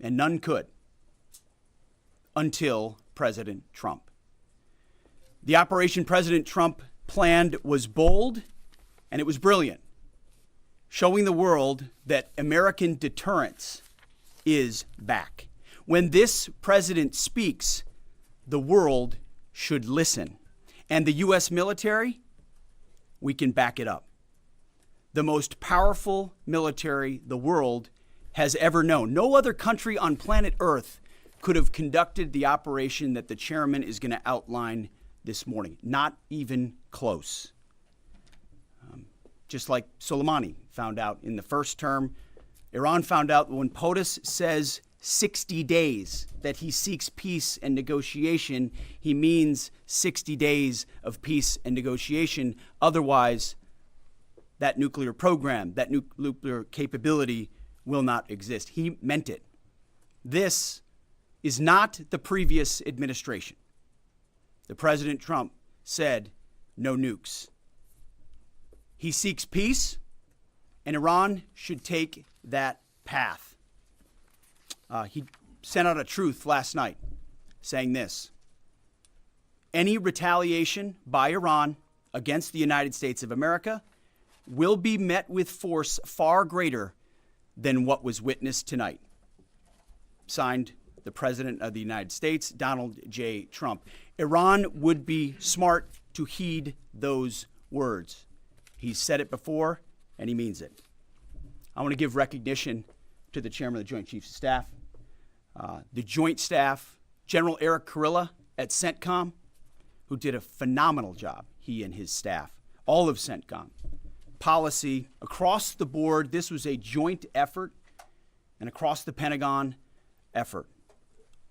and none could until President Trump. The operation President Trump planned was bold and it was brilliant, showing the world that American deterrence is back. When this president speaks, the world should listen. And the U.S. military, we can back it up. The most powerful military the world has ever known. No other country on planet Earth could have conducted the operation that the chairman is going to outline this morning. Not even close. Just like Soleimani found out in the first term, Iran found out when POTUS says 60 days that he seeks peace and negotiation, he means 60 days of peace and negotiation. Otherwise, that nuclear program, that nuclear capability will not exist. He meant it. This is not the previous administration. The President Trump said no nukes. He seeks peace, and Iran should take that path. He sent out a truth last night saying this: any retaliation by Iran against the United States of America will be met with force far greater than what was witnessed tonight. Signed, the President of the United States, Donald J. Trump. Iran would be smart to heed those words. He's said it before, and he means it. I want to give recognition to the Chairman of the Joint Chiefs of Staff, the Joint Staff, General Eric Kurilla at CENTCOM, who did a phenomenal job, he and his staff, all of CENTCOM. Policy across the board. This was a joint effort, and across the Pentagon effort.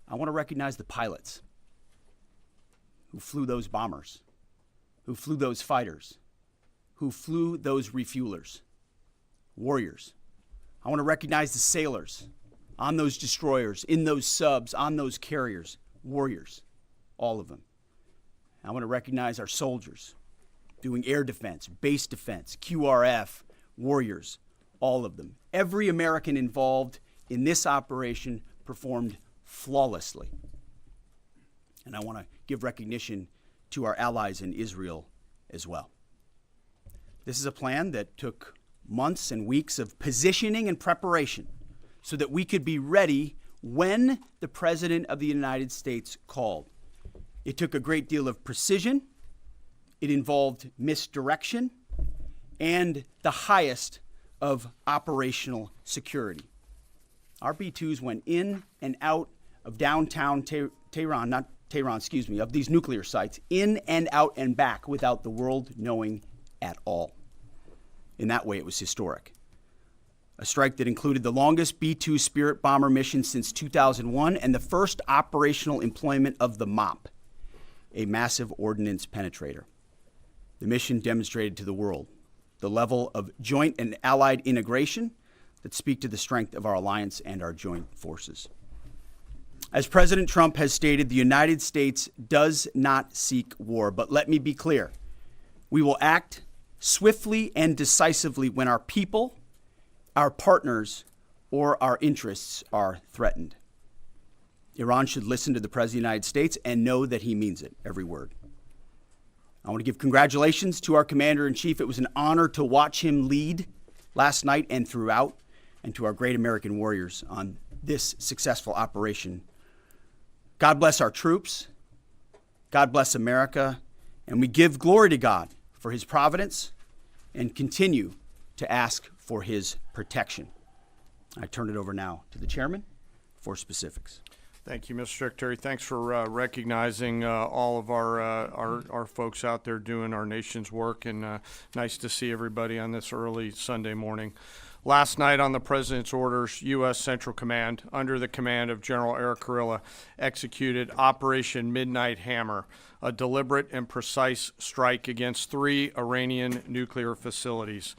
I want to recognize the pilots who flew those bombers, who flew those fighters, who flew those refuelers, warriors. I want to recognize the sailors on those destroyers, in those subs, on those carriers, warriors, all of them. I want to recognize our soldiers doing air defense, base defense, QRF, warriors, all of them. Every American involved in this operation performed flawlessly. And I want to give recognition to our allies in Israel as well. This is a plan that took months and weeks of positioning and preparation so that we could be ready when the President of the United States called. It took a great deal of precision. It involved misdirection and the highest of operational security. Our B-2s went in and out of downtown Tehran, of these nuclear sites, in and out and back without the world knowing at all. In that way, it was historic. A strike that included the longest B-2 Spirit bomber mission since 2001 and the first operational employment of the MOP, a massive ordnance penetrator. The mission demonstrated to the world the level of joint and allied integration that speak to the strength of our alliance and our joint forces. As President Trump has stated, the United States does not seek war, but let me be clear. We will act swiftly and decisively when our people, our partners, or our interests are threatened. Iran should listen to the President of the United States and know that he means it, every word. I want to give congratulations to our Commander-in-Chief. It was an honor to watch him lead last night and throughout, and to our great American warriors on this successful operation. God bless our troops. God bless America. And we give glory to God for his providence and continue to ask for his protection. I turn it over now to the chairman for specifics. Thank you, Mr. Secretary. Thanks for recognizing all of our folks out there doing our nation's work, and nice to see everybody on this early Sunday morning. Last night on the President's orders, U.S. Central Command, under the command of General Eric Kurilla, executed Operation Midnight Hammer, a deliberate and precise strike against 3 Iranian nuclear facilities.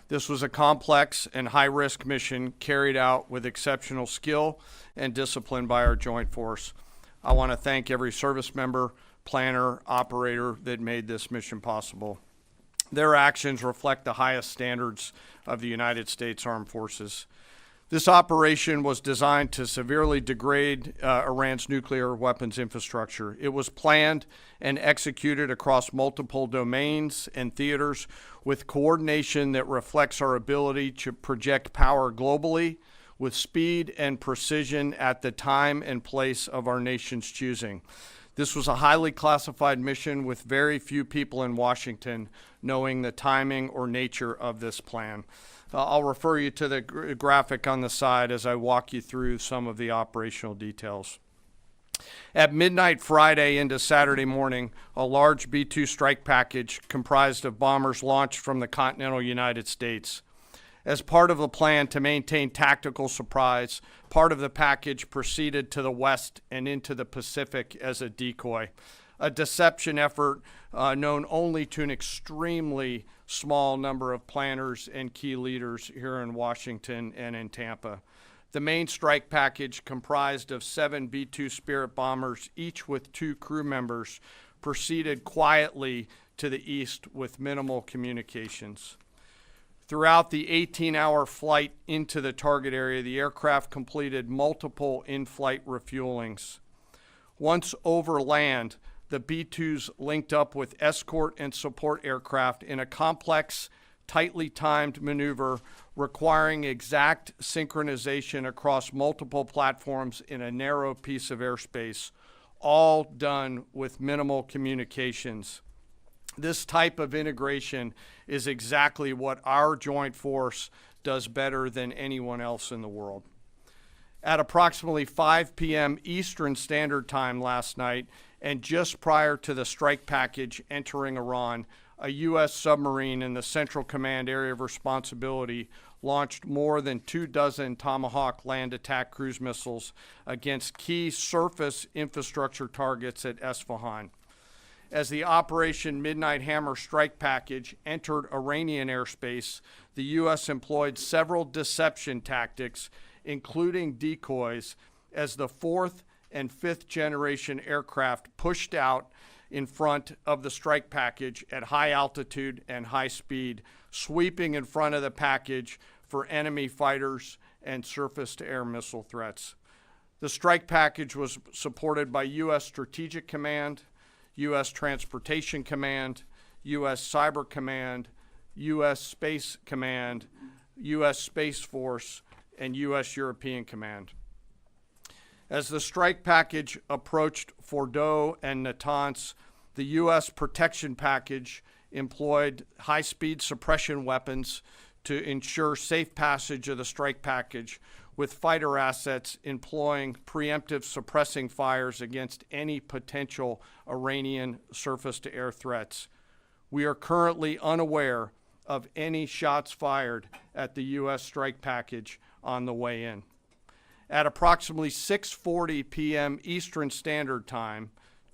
This was a complex and high-risk mission carried out with exceptional skill and discipline by our joint force. I want to thank every service member, planner, operator that made this mission possible. Their actions reflect the highest standards of the United States Armed Forces. This operation was designed to severely degrade Iran's nuclear weapons infrastructure. It was planned and executed across multiple domains and theaters with coordination that reflects our ability to project power globally with speed and precision at the time and place of our nation's choosing. This was a highly classified mission with very few people in Washington knowing the timing or nature of this plan. I'll refer you to the graphic on the side as I walk you through some of the operational details. At midnight Friday into Saturday morning, a large B-2 strike package comprised of bombers launched from the continental United States. As part of the plan to maintain tactical surprise, part of the package proceeded to the west and into the Pacific as a decoy, a deception effort known only to an extremely small number of planners and key leaders here in Washington and in Tampa. The main strike package, comprised of 7 B-2 Spirit bombers, each with 2 crew members, proceeded quietly to the east with minimal communications. Throughout the 18-hour flight into the target area, the aircraft completed multiple in-flight refuelings. Once over land, the B-2s linked up with escort and support aircraft in a complex, tightly timed maneuver requiring exact synchronization across multiple platforms in a narrow piece of airspace, all done with minimal communications. This type of integration is exactly what our joint force does better than anyone else in the world. At approximately 5 p.m. Eastern Standard Time last night, and just prior to the strike package entering Iran, a U.S. submarine in the Central Command Area of Responsibility launched more than 24 Tomahawk land attack cruise missiles against key surface infrastructure targets at Esfahan. As the Operation Midnight Hammer strike package entered Iranian airspace, the U.S. employed several deception tactics, including decoys, as the 4th and 5th generation aircraft pushed out in front of the strike package at high altitude and high speed, sweeping in front of the package for enemy fighters and surface-to-air missile threats. The strike package was supported by U.S. Strategic Command, U.S. Transportation Command, U.S. Cyber Command, U.S. Space Command, U.S. Space Force, and U.S. European Command. As the strike package approached Fordo and Natanz, the U.S. protection package employed high-speed suppression weapons to ensure safe passage of the strike package, with fighter assets employing preemptive suppressing fires against any potential Iranian surface-to-air threats. We are currently unaware of any shots fired at the U.S. strike package on the way in. At approximately 6:40 p.m. Eastern Standard Time,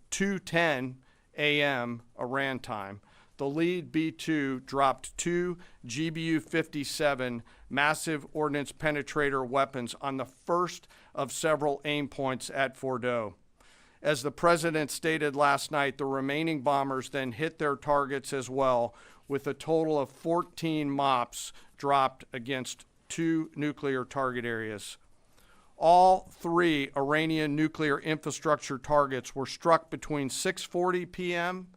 2:10 a.m. Iran time, the lead B-2 dropped 2 GBU-57 massive ordnance penetrator weapons on the first of several aim points at Fordo. As the president stated last night, the remaining bombers then hit their targets as well, with a total of 14 MOPs dropped against 2 nuclear target areas. All 3 Iranian nuclear infrastructure targets were struck between 6:40 p.m.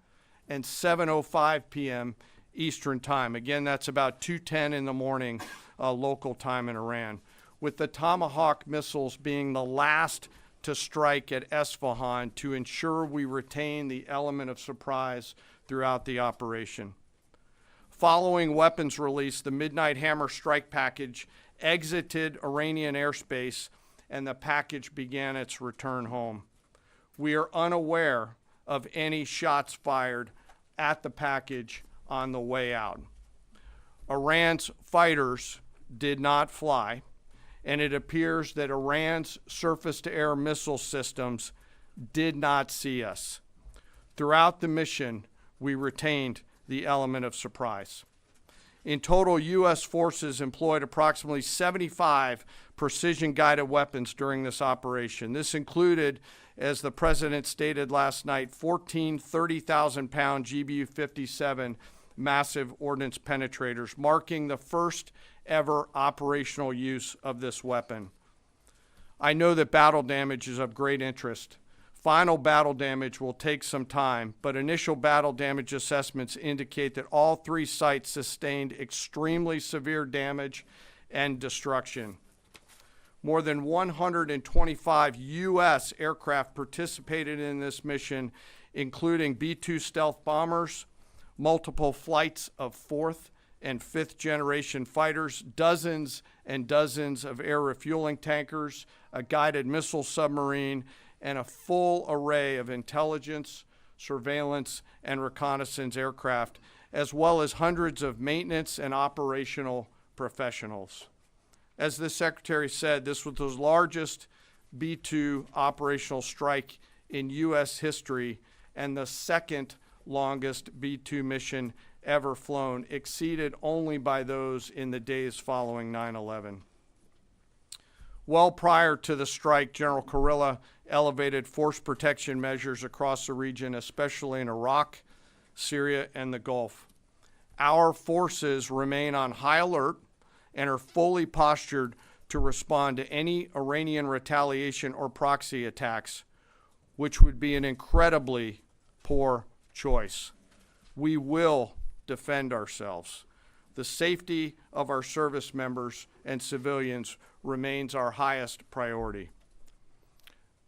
and 7:05 p.m. Eastern Time. Again, that's about 2:10 in the morning local time in Iran, with the Tomahawk missiles being the last to strike at Esfahan to ensure we retain the element of surprise throughout the operation. Following weapons release, the Midnight Hammer strike package exited Iranian airspace and the package began its return home. We are unaware of any shots fired at the package on the way out. Iran's fighters did not fly, and it appears that Iran's surface-to-air missile systems did not see us. Throughout the mission, we retained the element of surprise. In total, U.S. forces employed approximately 75 precision-guided weapons during this operation. This included, as the president stated last night, 14 30,000-pound GBU-57 massive ordnance penetrators, marking the first ever operational use of this weapon. I know that battle damage is of great interest. Final battle damage will take some time, but initial battle damage assessments indicate that all 3 sites sustained extremely severe damage and destruction. More than 125 U.S. aircraft participated in this mission, including B-2 stealth bombers, multiple flights of 4th and 5th generation fighters, dozens and dozens of air refueling tankers, a guided missile submarine, and a full array of intelligence, surveillance, and reconnaissance aircraft, as well as hundreds of maintenance and operational professionals. As the Secretary said, this was the largest B-2 operational strike in U.S. history and the second longest B-2 mission ever flown, exceeded only by those in the days following 9/11. Well prior to the strike, General Kurilla elevated force protection measures across the region, especially in Iraq, Syria, and the Gulf. Our forces remain on high alert and are fully postured to respond to any Iranian retaliation or proxy attacks, which would be an incredibly poor choice. We will defend ourselves. The safety of our service members and civilians remains our highest priority.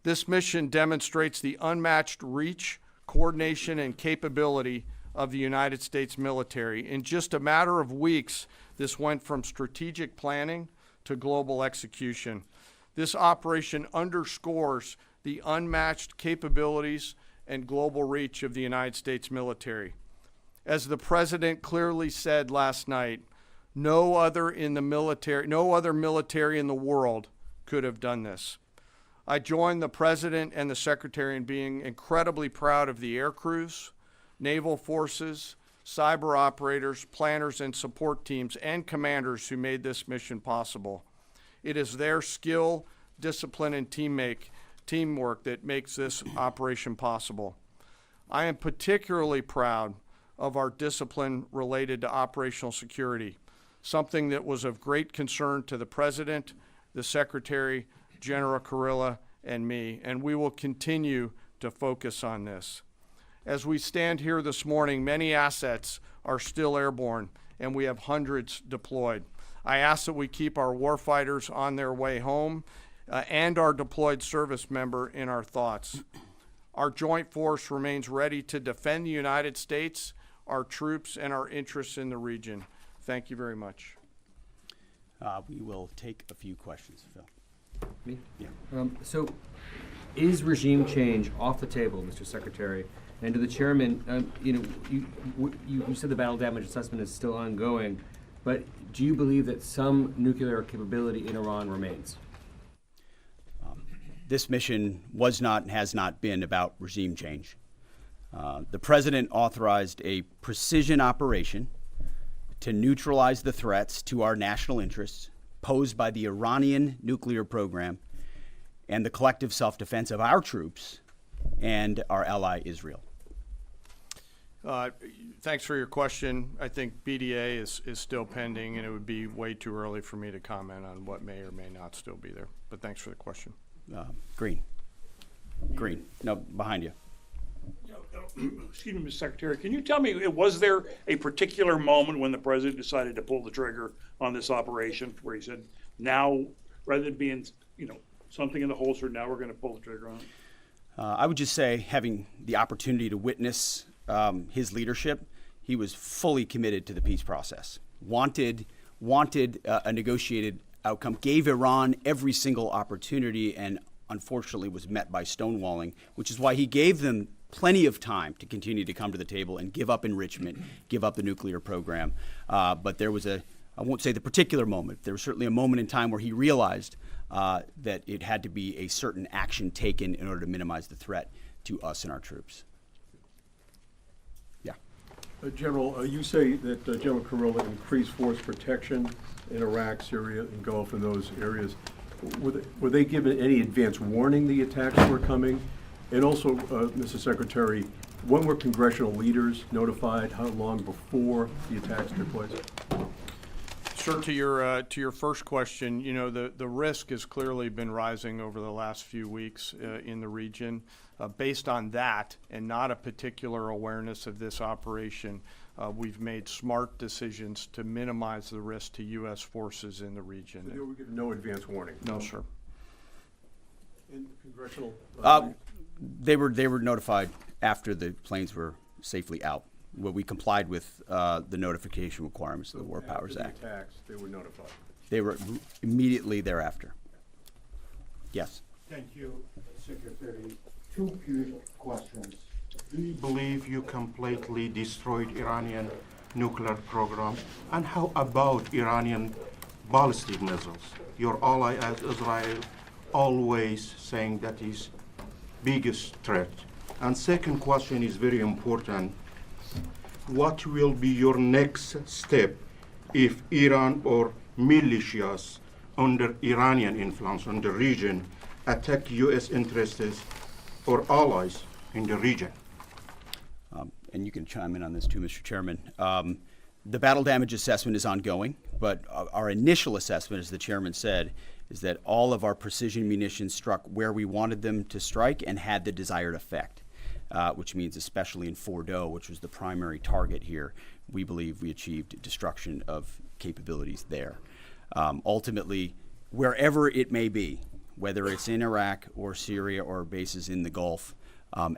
This mission demonstrates the unmatched reach, coordination, and capability of the United States military. In just a matter of weeks, this went from strategic planning to global execution. This operation underscores the unmatched capabilities and global reach of the United States military. As the President clearly said last night, no other military in the world could have done this. I join the President and the Secretary in being incredibly proud of the air crews, naval forces, cyber operators, planners, and support teams, and commanders who made this mission possible. It is their skill, discipline, and teamwork that makes this operation possible. I am particularly proud of our discipline related to operational security, something that was of great concern to the President, the Secretary, General Kurilla, and me, and we will continue to focus on this. As we stand here this morning, many assets are still airborne, and we have hundreds deployed. I ask that we keep our warfighters on their way home and our deployed service member in our thoughts. Our joint force remains ready to defend the United States, our troops, and our interests in the region. Thank you very much. We will take a few questions, Phil. Me? Yeah. So, is regime change off the table, Mr. Secretary? And to the chairman, you said the battle damage assessment is still ongoing, but do you believe that some nuclear capability in Iran remains? This mission was not and has not been about regime change. The President authorized a precision operation to neutralize the threats to our national interests posed by the Iranian nuclear program and the collective self-defense of our troops and our ally Israel. Thanks for your question. I think BDA is still pending, and it would be way too early for me to comment on what may or may not still be there. But thanks for the question. Green. No, behind you. Excuse me, Mr. Secretary, can you tell me, was there a particular moment when the President decided to pull the trigger on this operation where he said, now, rather than being, something in the holster, now we're going to pull the trigger on it? I would just say, having the opportunity to witness his leadership, he was fully committed to the peace process, wanted a negotiated outcome, gave Iran every single opportunity, and unfortunately was met by stonewalling, which is why he gave them plenty of time to continue to come to the table and give up enrichment, give up the nuclear program. But there was I won't say the particular moment, there was certainly a moment in time where he realized that it had to be a certain action taken in order to minimize the threat to us and our troops. Yeah. General, you say that General Kurilla increased force protection in Iraq, Syria, and Gulf, in those areas. Were they given any advance warning the attacks were coming? And also, Mr. Secretary, when were congressional leaders notified? How long before the attacks took place? Sir, to your first question, you know, the risk has clearly been rising over the last few weeks in the region. Based on that and not a particular awareness of this operation, we've made smart decisions to minimize the risk to U.S. forces in the region. They were given no advance warning? No, sir. In congressional? They were notified after the planes were safely out. Well, we complied with the notification requirements of the War Powers Act. After the attacks, they were notified? They were immediately thereafter. Yes. Thank you, Secretary. Two quick questions. Do you believe you completely destroyed Iranian nuclear program? And how about Iranian ballistic missiles? Your ally as Israel always saying that is biggest threat. And second question is very important. What will be your next step if Iran or militias under Iranian influence on the region attack U.S. interests or allies in the region? And you can chime in on this too, Mr. Chairman. The battle damage assessment is ongoing, but our initial assessment, as the chairman said, is that all of our precision munitions struck where we wanted them to strike and had the desired effect, which means especially in Fordo, which was the primary target here, we believe we achieved destruction of capabilities there. Ultimately, wherever it may be, whether it's in Iraq or Syria or bases in the Gulf,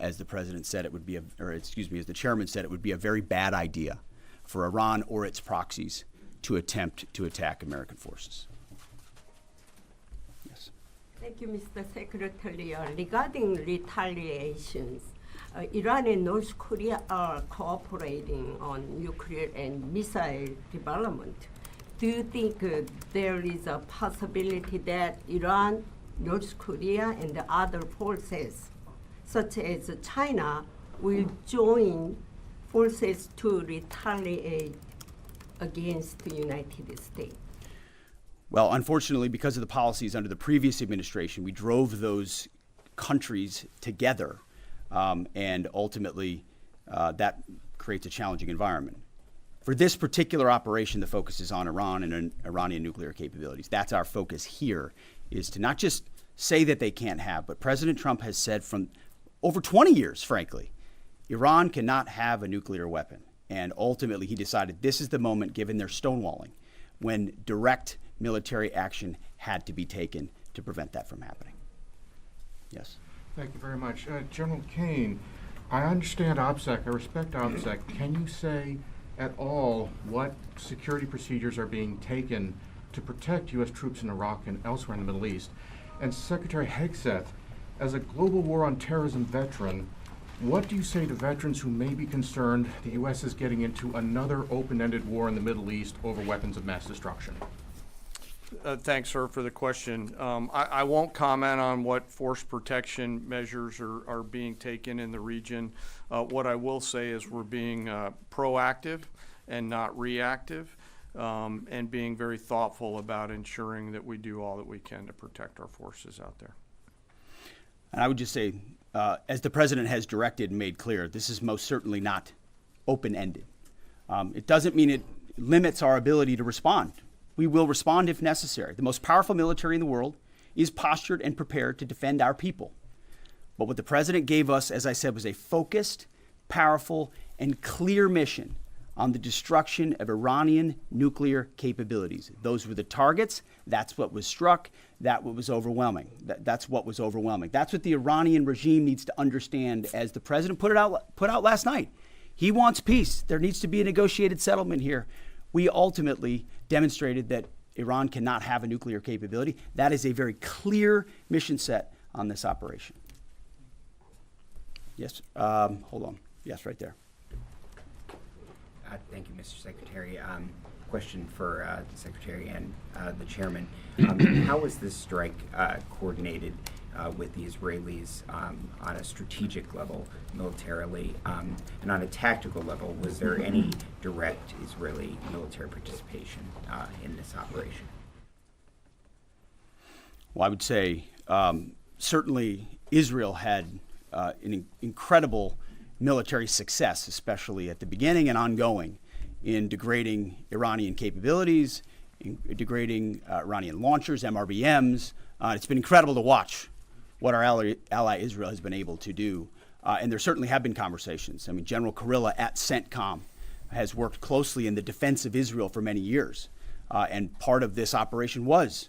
as the president said, it would be, as the chairman said, it would be a very bad idea for Iran or its proxies to attempt to attack American forces. Yes. Thank you, Mr. Secretary. Regarding retaliations, Iran and North Korea are cooperating on nuclear and missile development. Do you think there is a possibility that Iran, North Korea, and the other forces, such as China, will join forces to retaliate against the United States? Well, unfortunately, because of the policies under the previous administration, we drove those countries together, and ultimately that creates a challenging environment. For this particular operation, the focus is on Iran and Iranian nuclear capabilities. That's our focus here, is to not just say that they can't have, but President Trump has said from over 20 years, frankly, Iran cannot have a nuclear weapon. And ultimately, he decided this is the moment, given their stonewalling, when direct military action had to be taken to prevent that from happening. Yes. Thank you very much. General Kane, I understand OPSEC, I respect OPSEC. Can you say at all what security procedures are being taken to protect U.S. troops in Iraq and elsewhere in the Middle East? And Secretary Hegseth, as a global war on terrorism veteran, what do you say to veterans who may be concerned the U.S. is getting into another open-ended war in the Middle East over weapons of mass destruction? Thanks, sir, for the question. I won't comment on what force protection measures are being taken in the region. What I will say is we're being proactive and not reactive, and being very thoughtful about ensuring that we do all that we can to protect our forces out there. And I would just say, as the president has directed and made clear, this is most certainly not open-ended. It doesn't mean it limits our ability to respond. We will respond if necessary. The most powerful military in the world is postured and prepared to defend our people. But what the president gave us, as I said, was a focused, powerful, and clear mission on the destruction of Iranian nuclear capabilities. Those were the targets. That's what was struck. That's what was overwhelming. That's what was overwhelming. That's what the Iranian regime needs to understand, as the president put out last night. He wants peace. There needs to be a negotiated settlement here. We ultimately demonstrated that Iran cannot have a nuclear capability. That is a very clear mission set on this operation. Yes, hold on. Yes, right there. Thank you, Mr. Secretary. Question for the Secretary and the Chairman. How was this strike coordinated with the Israelis on a strategic level, militarily, and on a tactical level? Was there any direct Israeli military participation in this operation? Well, I would say certainly Israel had an incredible military success, especially at the beginning and ongoing, in degrading Iranian capabilities, degrading Iranian launchers, MRBMs. It's been incredible to watch what our ally Israel has been able to do. And there certainly have been conversations. I mean, General Kurilla at CENTCOM has worked closely in the defense of Israel for many years. And part of this operation was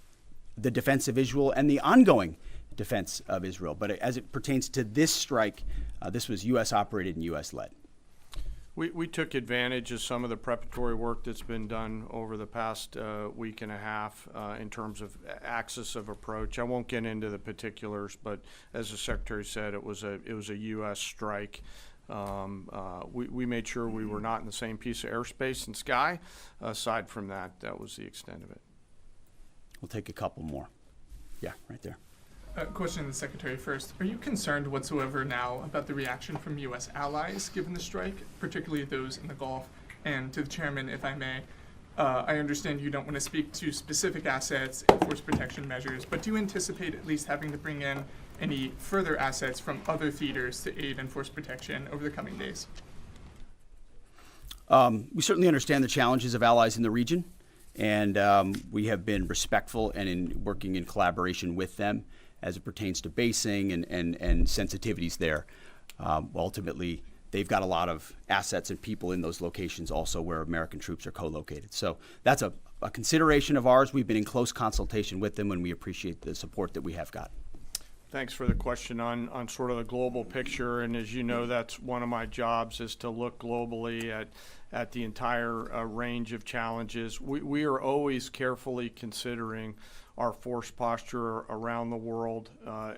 the defense of Israel and the ongoing defense of Israel. But as it pertains to this strike, this was U.S. operated and U.S. led. We took advantage of some of the preparatory work that's been done over the past week and a half in terms of axis of approach. I won't get into the particulars, but as the Secretary said, it was a U.S. strike. We made sure we were not in the same piece of airspace and sky. Aside from that, that was the extent of it. We'll take a couple more. Yeah, right there. Question to the Secretary first. Are you concerned whatsoever now about the reaction from U.S. allies given the strike, particularly those in the Gulf? And to the Chairman, if I may, I understand you don't want to speak to specific assets and force protection measures, but do you anticipate at least having to bring in any further assets from other theaters to aid in force protection over the coming days? We certainly understand the challenges of allies in the region, and we have been respectful and in working in collaboration with them as it pertains to basing and sensitivities there. Ultimately, they've got a lot of assets and people in those locations also where American troops are co-located. So that's a consideration of ours. We've been in close consultation with them, and we appreciate the support that we have got. Thanks for the question on sort of the global picture. And as you know, that's one of my jobs, is to look globally at the entire range of challenges. We are always carefully considering our force posture around the world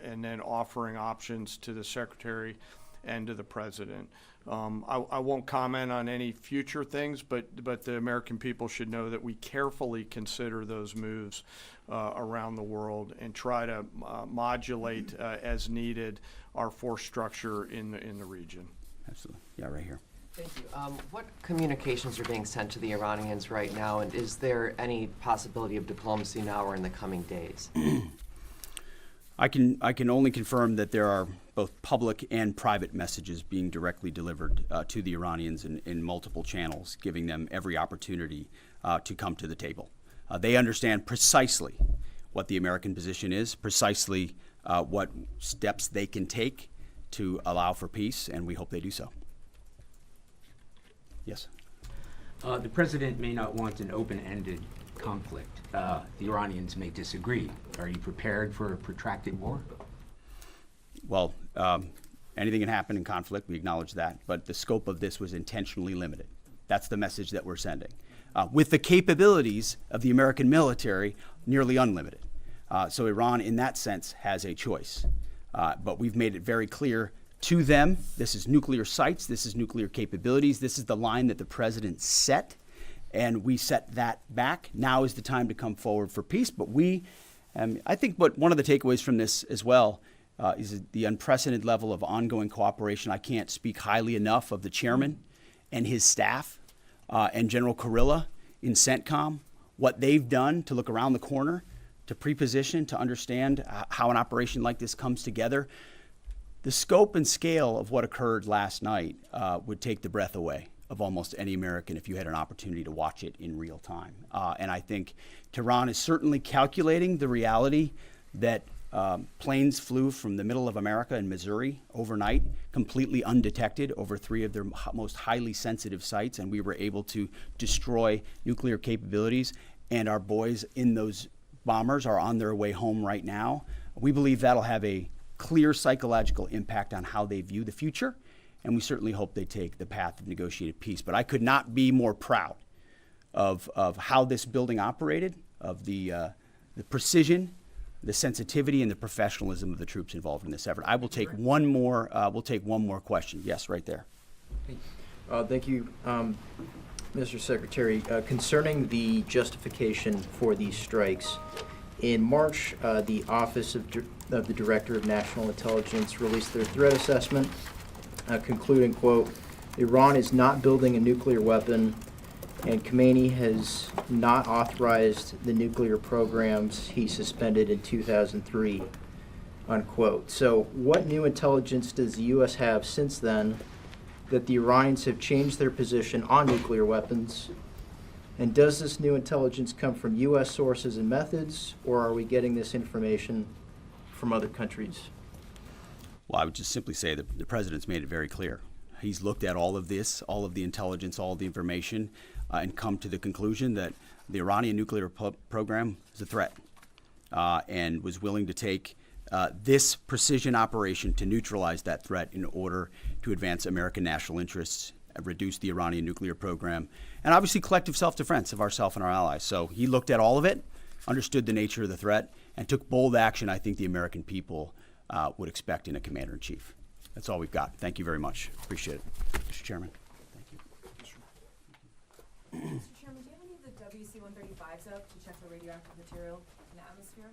and then offering options to the Secretary and to the President. I won't comment on any future things, but the American people should know that we carefully consider those moves around the world and try to modulate as needed our force structure in the region. Absolutely. Yeah, right here. Thank you. What communications are being sent to the Iranians right now, and is there any possibility of diplomacy now or in the coming days? I can only confirm that there are both public and private messages being directly delivered to the Iranians in multiple channels, giving them every opportunity to come to the table. They understand precisely what the American position is, precisely what steps they can take to allow for peace, and we hope they do so. Yes. The president may not want an open-ended conflict. The Iranians may disagree. Are you prepared for a protracted war? Well, anything can happen in conflict. We acknowledge that. But the scope of this was intentionally limited. That's the message that we're sending. With the capabilities of the American military, nearly unlimited. So Iran, in that sense, has a choice. But we've made it very clear to them, this is nuclear sites, this is nuclear capabilities, this is the line that the president set, and we set that back. Now is the time to come forward for peace. But I think one of the takeaways from this as well is the unprecedented level of ongoing cooperation. I can't speak highly enough of the chairman and his staff and General Kurilla in CENTCOM, what they've done to look around the corner, to pre-position, to understand how an operation like this comes together. The scope and scale of what occurred last night would take the breath away of almost any American if you had an opportunity to watch it in real time. And I think Tehran is certainly calculating the reality that planes flew from the middle of America and Missouri overnight, completely undetected over 3 of their most highly sensitive sites, and we were able to destroy nuclear capabilities. And our boys in those bombers are on their way home right now. We believe that'll have a clear psychological impact on how they view the future, and we certainly hope they take the path of negotiated peace. But I could not be more proud of how this building operated, of the precision, the sensitivity, and the professionalism of the troops involved in this effort. I will take one more. We'll take one more question. Yes, right there. Thank you, Mr. Secretary. Concerning the justification for these strikes, in March, the Office of the Director of National Intelligence released their threat assessment, concluding, quote, Iran is not building a nuclear weapon, and Khomeini has not authorized the nuclear programs he suspended in 2003, unquote. So what new intelligence does the U.S. have since then that the Iranians have changed their position on nuclear weapons? And does this new intelligence come from U.S. sources and methods, or are we getting this information from other countries? Well, I would just simply say that the president's made it very clear. He's looked at all of this, all of the intelligence, all of the information, and come to the conclusion that the Iranian nuclear program is a threat, and was willing to take this precision operation to neutralize that threat in order to advance American national interests, reduce the Iranian nuclear program, and obviously collective self-defense of ourselves and our allies. So he looked at all of it, understood the nature of the threat, and took bold action I think the American people would expect in a commander-in-chief. That's all we've got. Thank you very much. Appreciate it. Mr. Chairman. Thank you. Mr. Chairman, do you have any of the WC-135s up to check the radioactive material in the atmosphere?